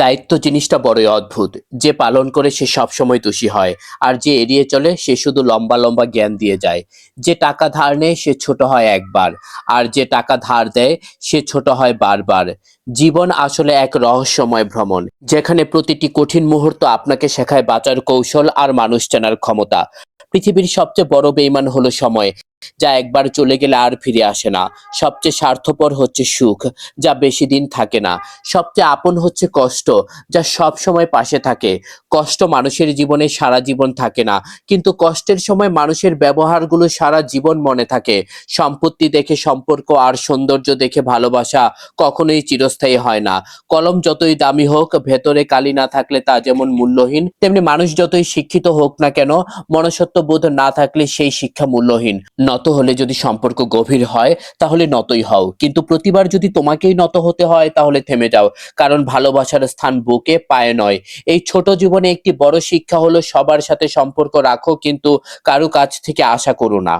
দায়িত্ব জিনিসটা বড়ই অদ্ভুত। যে পালন করে সে সবসময় দোষী হয়, আর যে এড়িয়ে চলে সে শুধু লম্বা লম্বা জ্ঞান দিয়ে যায়। যে টাকা ধার নেয় সে ছোট হয় একবার, আর যে টাকা ধার দেয় সে ছোট হয় বারবার। জীবন আসলে এক রহস্যময় ভ্রমণ, যেখানে প্রতিটি কঠিন মুহূর্ত আপনাকে শেখায় বাঁচার কৌশল আর মানুষ চেনার ক্ষমতা। পৃথিবীর সবচেয়ে বড় বেঈমান হলো সময়, যা একবার চলে গেলে আর ফিরে আসে না। সবচেয়ে স্বার্থপর হচ্ছে সুখ, যা বেশি দিন থাকে না। সবচেয়ে আপন হচ্ছে কষ্ট, যা সব সময় পাশে থাকে। কষ্ট মানুষের জীবনে সারা জীবন থাকে না, কিন্তু কষ্টের সময় মানুষের ব্যবহারগুলো সারা জীবন মনে থাকে। সম্পত্তি দেখে সম্পর্ক আর সৌন্দর্য দেখে ভালোবাসা কখনোই চিরস্থায়ী হয় না। কলম যতই দামি হোক, ভেতরে কালি না থাকলে তা যেমন মূল্যহীন, তেমনি মানুষ যতই শিক্ষিত হোক না কেন, মনুষ্যত্ব বোধ না থাকলে সেই শিক্ষা মূল্যহীন। নত হলে যদি সম্পর্ক গভীর হয়, তাহলে নতই হও, কিন্তু প্রতিবার যদি তোমাকেই নত হতে হয় তাহলে থেমে যাও। কারণ ভালোবাসার স্থান বুকে, পায়ে নয়। এই ছোট জীবনে একটি বড় শিক্ষা হলো, সবার সাথে সম্পর্ক রাখো, কিন্তু কারো কাছ থেকে আশা করো না।